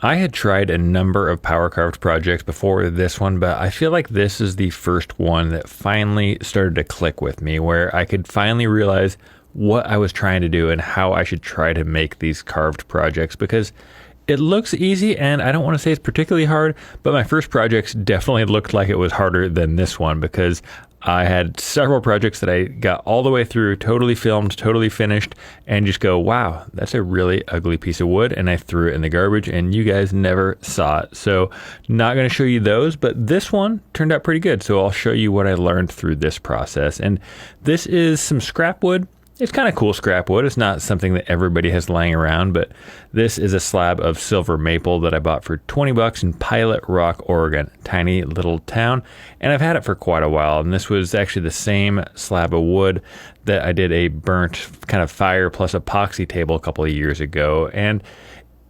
I had tried a number of power carved projects before this one, but I feel like this is the first one that finally started to click with me, where I could finally realize what I was trying to do and how I should try to make these carved projects, because it looks easy, and I don't want to say it's particularly hard, but my first projects definitely looked like it was harder than this one, because I had several projects that I got all the way through, totally filmed, totally finished, and just go, wow, that's a really ugly piece of wood, and I threw it in the garbage, and you guys never saw it. So not going to show you those, but this one turned out pretty good, so I'll show you what I learned through this process. And this is some scrap wood. It's kind of cool scrap wood. It's not something that everybody has laying around, but this is a slab of silver maple that I bought for $20 in Pilot Rock, Oregon, tiny little town. And I've had it for quite a while. And this was actually the same slab of wood that I did a burnt kind of fire plus epoxy table a couple of years ago. And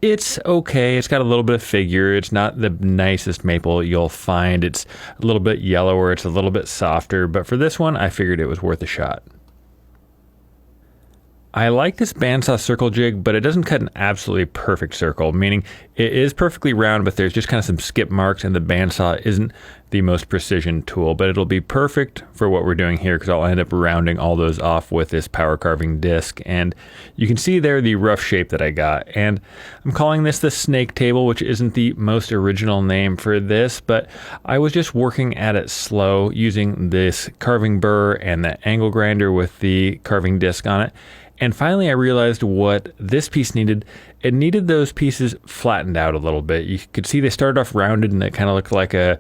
it's okay. It's got a little bit of figure. It's not the nicest maple you'll find. It's a little bit yellower. It's a little bit softer. But for this one, I figured it was worth a shot. I like this bandsaw circle jig, but it doesn't cut an absolutely perfect circle, meaning it is perfectly round, but there's just kind of some skip marks, and the bandsaw isn't the most precision tool, but it'll be perfect for what we're doing here because I'll end up rounding all those off with this power carving disc. And you can see there the rough shape that I got. And I'm calling this the snake table, which isn't the most original name for this, but I was just working at it slow using this carving burr and the angle grinder with the carving disc on it. And finally, I realized what this piece needed. It needed those pieces flattened out a little bit. You could see they started off rounded and it kind of looked like a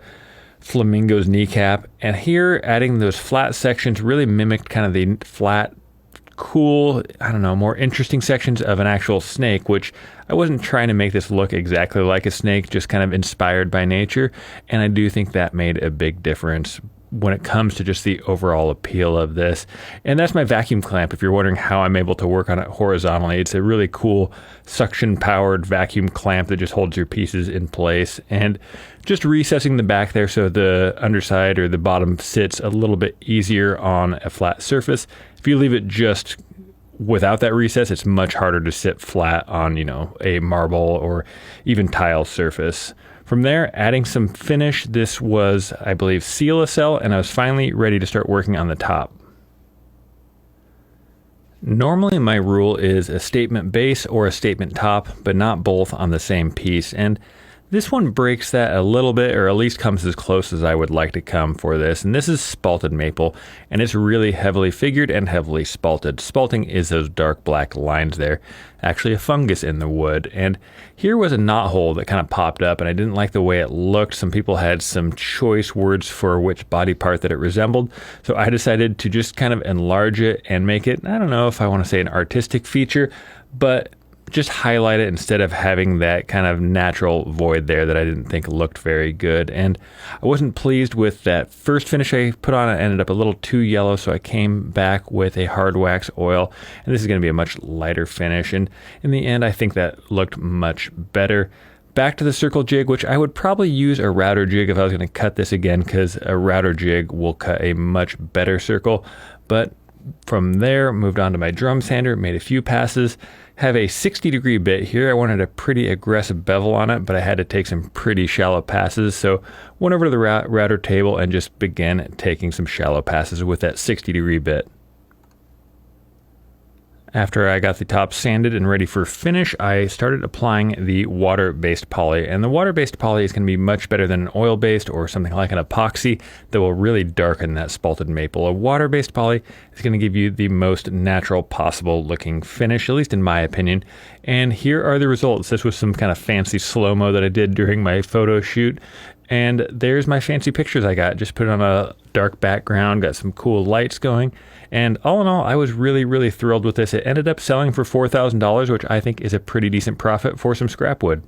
flamingo's kneecap. And here, adding those flat sections really mimicked kind of the flat, cool, I don't know, more interesting sections of an actual snake, which I wasn't trying to make this look exactly like a snake, just kind of inspired by nature. And I do think that made a big difference when it comes to just the overall appeal of this. And that's my vacuum clamp. If you're wondering how I'm able to work on it horizontally, it's a really cool suction powered vacuum clamp that just holds your pieces in place. And just recessing the back there so the underside or the bottom sits a little bit easier on a flat surface. If you leave it just without that recess, it's much harder to sit flat on, a marble or even tile surface. From there, adding some finish. This was, I believe, Sealacell, and I was finally ready to start working on the top. Normally, my rule is a statement base or a statement top, but not both on the same piece. And this one breaks that a little bit, or at least comes as close as I would like to come for this. And this is spalted maple, and it's really heavily figured and heavily spalted. Spalting is those dark black lines there, actually a fungus in the wood. And here was a knot hole that kind of popped up, and I didn't like the way it looked. Some people had some choice words for which body part that it resembled. So I decided to just kind of enlarge it and make it, I don't know if I want to say an artistic feature, but just highlight it instead of having that kind of natural void there that I didn't think looked very good. And I wasn't pleased with that first finish I put on. It ended up a little too yellow, so I came back with a hard wax oil, and this is going to be a much lighter finish. And in the end, I think that looked much better. Back to the circle jig, which I would probably use a router jig if I was going to cut this again, because a router jig will cut a much better circle. But from there, moved on to my drum sander, made a few passes, have a 60-degree bit here. I wanted a pretty aggressive bevel on it, but I had to take some pretty shallow passes. So went over to the router table and just began taking some shallow passes with that 60-degree bit. After I got the top sanded and ready for finish, I started applying the water-based poly. And the water-based poly is going to be much better than an oil-based or something like an epoxy that will really darken that spalted maple. A water-based poly is going to give you the most natural possible looking finish, at least in my opinion. And here are the results. This was some kind of fancy slow-mo that I did during my photo shoot. And there's my fancy pictures I got. Just put it on a dark background, got some cool lights going. And all in all, I was really, really thrilled with this. It ended up selling for $4,000, which I think is a pretty decent profit for some scrap wood.